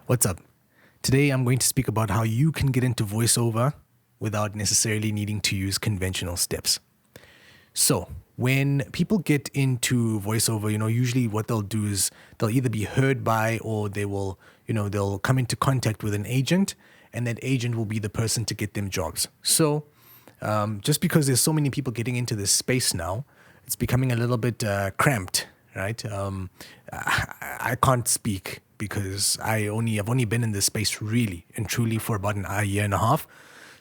What's up? Today I'm going to speak about how you can get into voiceover without necessarily needing to use conventional steps. So, when people get into voiceover, usually what they'll do is they'll either be heard by or they'll come into contact with an agent, and that agent will be the person to get them jobs. So, just because there's so many people getting into this space now, it's becoming a little bit cramped, right? I can't speak because I've only been in this space really and truly for about a year and a half.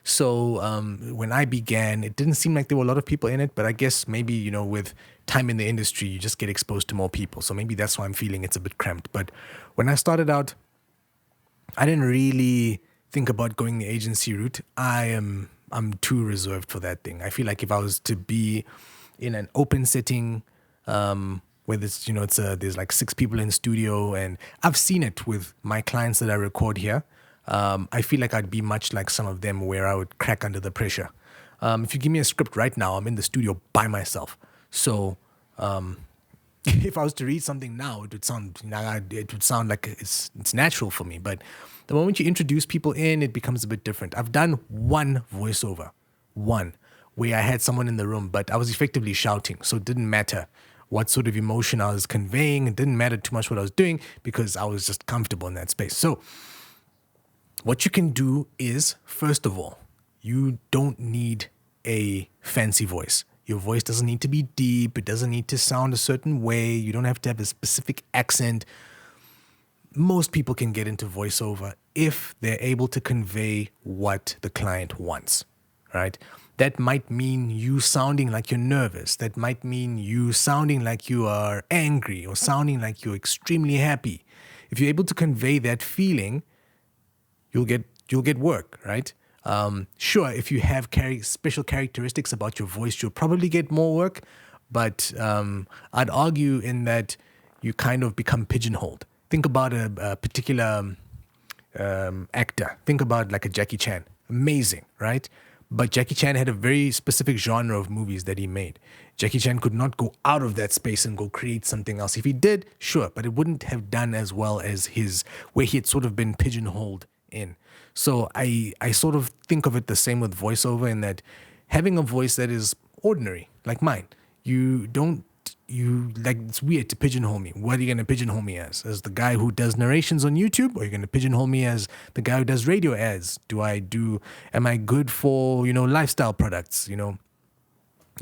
So when I began, it didn't seem like there were a lot of people in it, but I guess maybe, with time in the industry, you just get exposed to more people. So maybe that's why I'm feeling it's a bit cramped. But when I started out, I didn't really think about going the agency route. I'm too reserved for that thing. I feel like if I was to be in an open setting, where there's like 6 people in studio, and I've seen it with my clients that I record here. I feel like I'd be much like some of them where I would crack under the pressure. If you give me a script right now, I'm in the studio by myself. So if I was to read something now, it would sound like it's natural for me. But the moment you introduce people in, it becomes a bit different. I've done one voiceover, where I had someone in the room, but I was effectively shouting, so it didn't matter what sort of emotion I was conveying. It didn't matter too much what I was doing because I was just comfortable in that space. So what you can do is, first of all, you don't need a fancy voice. Your voice doesn't need to be deep. It doesn't need to sound a certain way. You don't have to have a specific accent. Most people can get into voiceover if they're able to convey what the client wants, right? That might mean you sounding like you're nervous. That might mean you sounding like you are angry or sounding like you're extremely happy. If you're able to convey that feeling, you'll get work, right? Sure, if you have special characteristics about your voice, you'll probably get more work. But I'd argue in that you kind of become pigeonholed. Think about a particular actor. Think about like a Jackie Chan. Amazing, right? But Jackie Chan had a very specific genre of movies that he made. Jackie Chan could not go out of that space and go create something else. If he did, sure, but it wouldn't have done as well as where he had sort of been pigeonholed in. So I sort of think of it the same with voiceover, in that having a voice that is ordinary, like mine, it's weird to pigeonhole me. What are you going to pigeonhole me as? As the guy who does narrations on YouTube? Or are you going to pigeonhole me as the guy who does radio ads? Am I good for, lifestyle products? You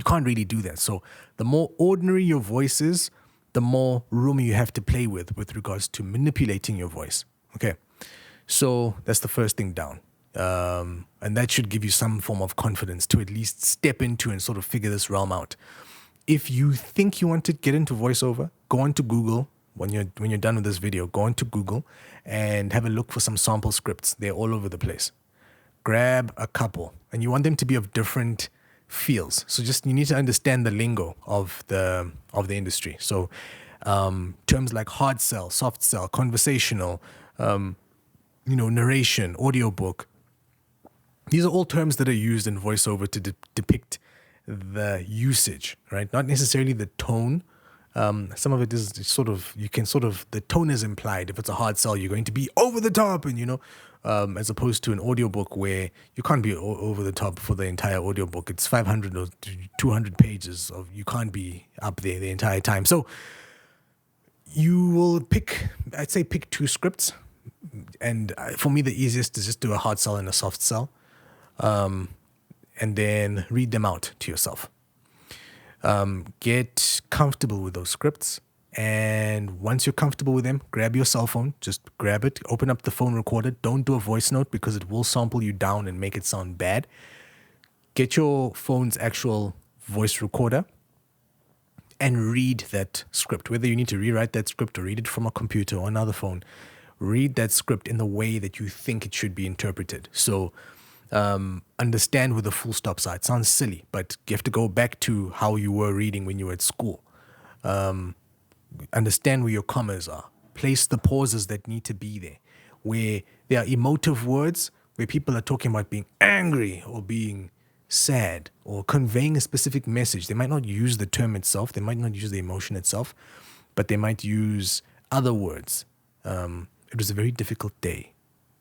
can't really do that. So the more ordinary your voice is, the more room you have to play with regards to manipulating your voice. Okay. So that's the first thing down. And that should give you some form of confidence to at least step into and sort of figure this realm out. If you think you want to get into voiceover, go on to Google. When you're done with this video, go on to Google and have a look for some sample scripts. They're all over the place. Grab a couple, and you want them to be of different feels. So you need to understand the lingo of the industry. So terms like hard sell, soft sell, conversational, narration, audiobook. These are all terms that are used in voiceover to depict the usage, right? Not necessarily the tone. Some of it is the tone is implied. If it's a hard sell, you're going to be over the top, and as opposed to an audiobook where you can't be over the top for the entire audiobook. It's 500 or 200 pages you can't be up there the entire time. So you will pick 2 scripts. And for me, the easiest is just do a hard sell and a soft sell. And then read them out to yourself. Get comfortable with those scripts. And once you're comfortable with them, grab your cell phone. Just grab it. Open up the phone recorder. Don't do a voice note because it will sample you down and make it sound bad. Get your phone's actual voice recorder and read that script. Whether you need to rewrite that script or read it from a computer or another phone, read that script in the way that you think it should be interpreted. So understand where the full stops are. It sounds silly, but you have to go back to how you were reading when you were at school. Understand where your commas are. Place the pauses that need to be there. Where there are emotive words, where people are talking about being angry or being sad or conveying a specific message. They might not use the term itself. They might not use the emotion itself, but they might use other words. it was a very difficult day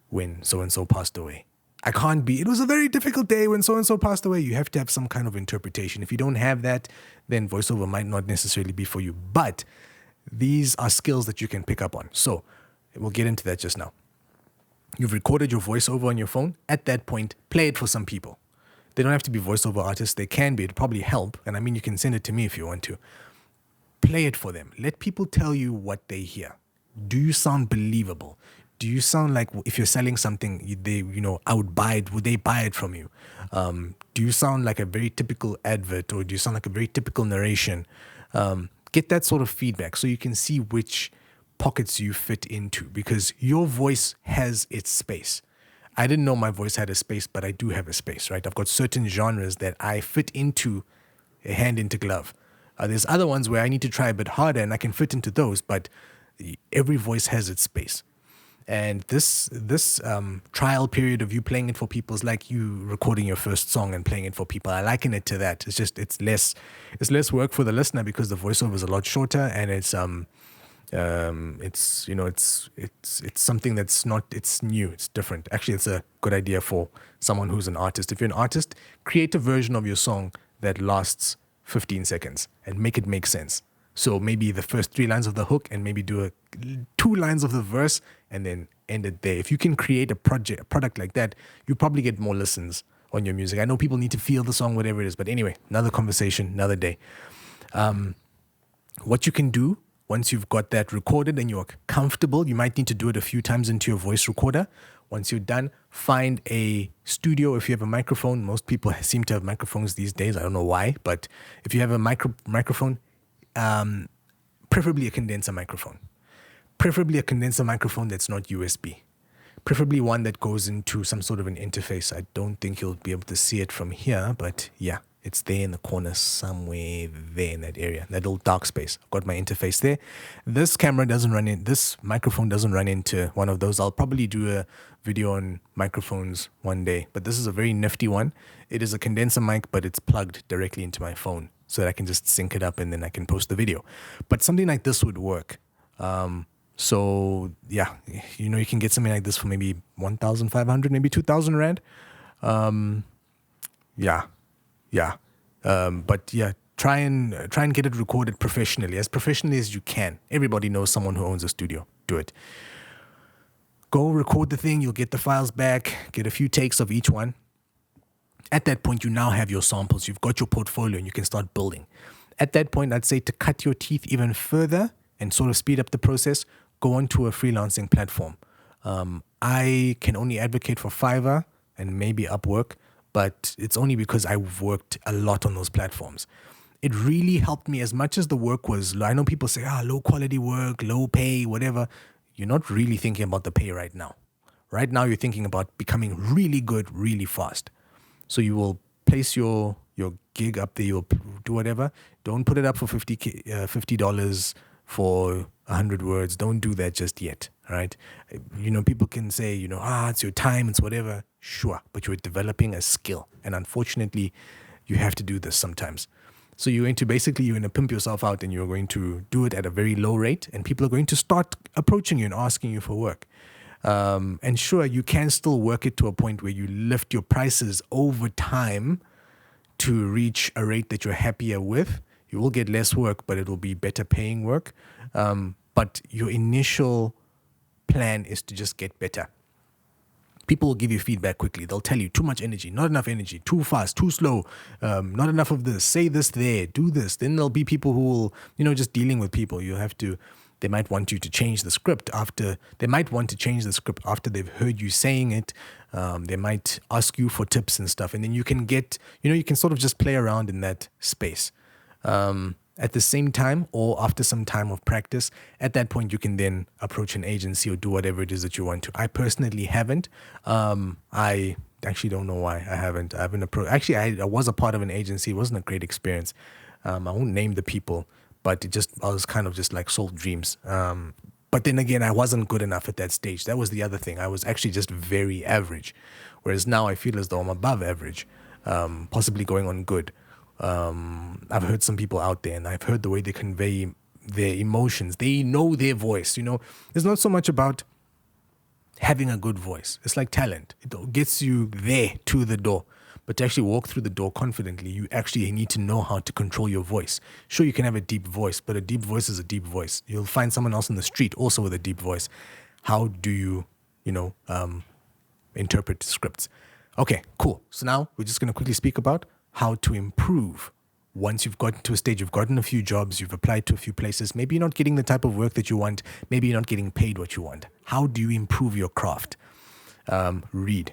when so-and-so passed away. It was a very difficult day when so-and-so passed away. You have to have some kind of interpretation. If you don't have that, then voiceover might not necessarily be for you. But these are skills that you can pick up on. So we'll get into that just now. You've recorded your voiceover on your phone. At that point, play it for some people. They don't have to be voiceover artists. They can be. It'll probably help. And I mean, you can send it to me if you want to. Play it for them. Let people tell you what they hear. Do you sound believable? Do you sound like if you're selling something, I would buy it. Would they buy it from you? Do you sound like a very typical advert, or do you sound like a very typical narration? Get that sort of feedback so you can see which pockets you fit into, because your voice has its space. I didn't know my voice had a space, but I do have a space, right? I've got certain genres that I fit into a hand into glove. There's other ones where I need to try a bit harder and I can fit into those, but every voice has its space. And this trial period of you playing it for people is like you recording your first song and playing it for people. I liken it to that. It's just it's less work for the listener because the voiceover is a lot shorter, and it's something that's not, it's new, it's different. Actually, it's a good idea for someone who's an artist. If you're an artist, create a version of your song that lasts 15 seconds and make it make sense. So maybe the first 3 lines of the hook, and maybe do 2 lines of the verse, and then end it there. If you can create a product like that, you probably get more listens on your music. I know people need to feel the song, whatever it is, but anyway, another conversation, another day. What you can do once you've got that recorded and you're comfortable, you might need to do it a few times into your voice recorder. Once you're done, find a studio. If you have a microphone, most people seem to have microphones these days. I don't know why, but if you have a microphone, preferably a condenser microphone. Preferably a condenser microphone that's not USB. Preferably one that goes into some sort of an interface. I don't think you'll be able to see it from here, but yeah, it's there in the corner somewhere there in that area, that little dark space. I've got my interface there. This microphone doesn't run into one of those. I'll probably do a video on microphones one day, but this is a very nifty one. It is a condenser mic, but it's plugged directly into my phone so that I can just sync it up and then I can post the video. But something like this would work. So yeah, you can get something like this for maybe 1,500, maybe 2,000 Rand. Yeah. But yeah, try and get it recorded professionally as you can. Everybody knows someone who owns a studio. Do it. Go record the thing. You'll get the files back, get a few takes of each one. At that point, you now have your samples. You've got your portfolio and you can start building. At that point, I'd say to cut your teeth even further and sort of speed up the process, go onto a freelancing platform. I can only advocate for Fiverr and maybe Upwork, but it's only because I've worked a lot on those platforms. It really helped me as much as the work was low. I know people say, low quality work, low pay, whatever. You're not really thinking about the pay right now. Right now, you're thinking about becoming really good, really fast. So you will place your gig up there, you'll do whatever. Don't put it up for $50 for 100 words. Don't do that just yet, right? People can say, it's your time, it's whatever. Sure, but you're developing a skill. And unfortunately, you have to do this sometimes. So you're going to pimp yourself out, and you're going to do it at a very low rate, and people are going to start approaching you and asking you for work. And sure, you can still work it to a point where you lift your prices over time to reach a rate that you're happier with. You will get less work, but it will be better paying work. But your initial plan is to just get better. People will give you feedback quickly. They'll tell you too much energy, not enough energy, too fast, too slow, not enough of this, say this there, do this. Then there'll be people who will, just dealing with people. They might want you to change the script after they've heard you saying it. They might ask you for tips and stuff. And then you can you can sort of just play around in that space. At the same time, or after some time of practice, at that point you can then approach an agency or do whatever it is that you want to. I personally haven't. I actually don't know why I haven't. I was a part of an agency. It wasn't a great experience. I won't name the people, but I was kind of just like sold dreams. But then again, I wasn't good enough at that stage. That was the other thing. I was actually just very average. Whereas now I feel as though I'm above average, possibly going on good. I've heard some people out there, and I've heard the way they convey their emotions. They know their voice. It's not so much about having a good voice. It's like talent. It gets you there to the door. But to actually walk through the door confidently, you actually need to know how to control your voice. Sure, you can have a deep voice, but a deep voice is a deep voice. You'll find someone else in the street also with a deep voice. How do you, interpret scripts? Okay, cool. So now we're just going to quickly speak about how to improve. Once you've gotten to a stage, you've gotten a few jobs, you've applied to a few places, maybe you're not getting the type of work that you want, maybe you're not getting paid what you want. How do you improve your craft? Read.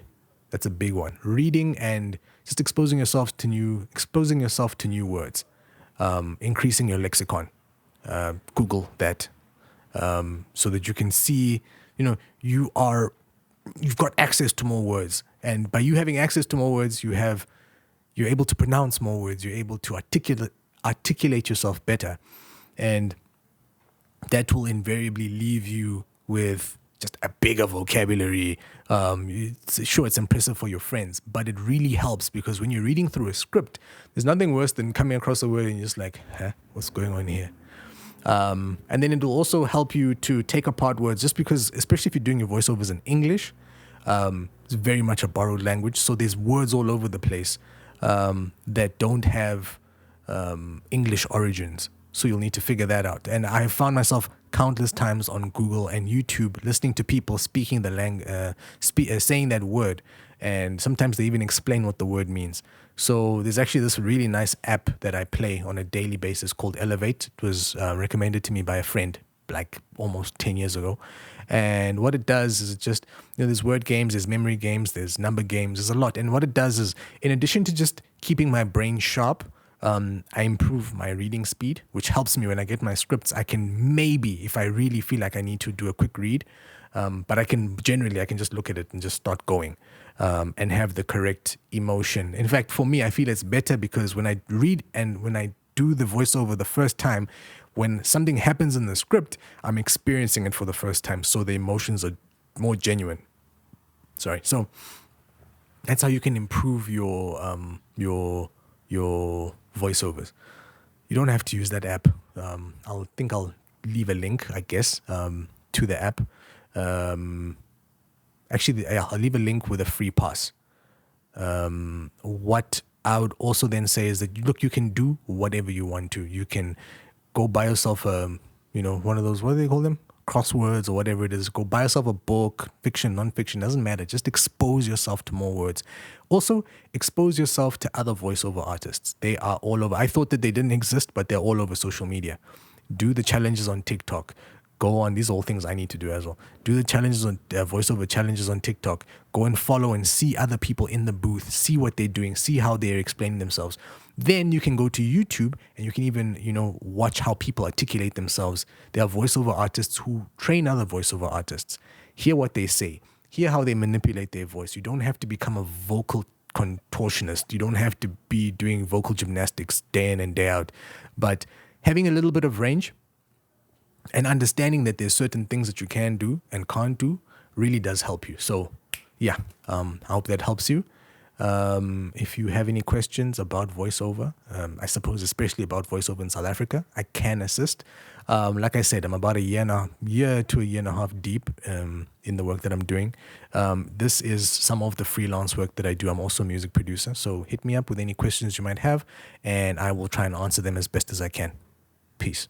That's a big one. Reading and just exposing yourself to new words. Increasing your lexicon. Google that, so that you can see, you've got access to more words. And by you having access to more words, you're able to pronounce more words. You're able to articulate yourself better. And that will invariably leave you with just a bigger vocabulary. Sure, it's impressive for your friends, but it really helps because when you're reading through a script, there's nothing worse than coming across a word and you're just like, what's going on here? And then it will also help you to take apart words, just because, especially if you're doing your voiceovers in English, it's very much a borrowed language. So there's words all over the place that don't have English origins. So you'll need to figure that out. And I have found myself countless times on Google and YouTube listening to people speaking the saying that word. And sometimes they even explain what the word means. So there's actually this really nice app that I play on a daily basis called Elevate. It was recommended to me by a friend like almost 10 years ago. And what it does is it just, there's word games, there's memory games, there's number games, there's a lot. And what it does is, in addition to just keeping my brain sharp, I improve my reading speed, which helps me when I get my scripts. I can maybe, if I really feel like I need to do a quick read, but I can just look at it and just start going and have the correct emotion. In fact, for me, I feel it's better because when I read and when I do the voiceover the first time, when something happens in the script, I'm experiencing it for the first time. So the emotions are more genuine. So that's how you can improve your voiceovers. You don't have to use that app. I'll leave a link, I guess, to the app. Actually, I'll leave a link with a free pass. What I would also then say is that, look, you can do whatever you want to. You can go buy yourself one of those, what do they call them? Crosswords or whatever it is. Go buy yourself a book, fiction, non-fiction, doesn't matter. Just expose yourself to more words. Also, expose yourself to other voiceover artists. They are all over. I thought that they didn't exist, but they're all over social media. Do the challenges on TikTok. Go on, these are all things I need to do as well. Do the challenges on voiceover challenges on TikTok. Go and follow and see other people in the booth. See what they're doing. See how they're explaining themselves. Then you can go to YouTube and you can even, watch how people articulate themselves. There are voiceover artists who train other voiceover artists. Hear what they say. Hear how they manipulate their voice. You don't have to become a vocal contortionist. You don't have to be doing vocal gymnastics day in and day out. But having a little bit of range and understanding that there's certain things that you can do and can't do really does help you. So, yeah, I hope that helps you. If you have any questions about voiceover, I suppose especially about voiceover in South Africa, I can assist. Like I said, I'm about a year to a year and a half deep in the work that I'm doing. This is some of the freelance work that I do. I'm also a music producer. So hit me up with any questions you might have, and I will try and answer them as best as I can. Peace.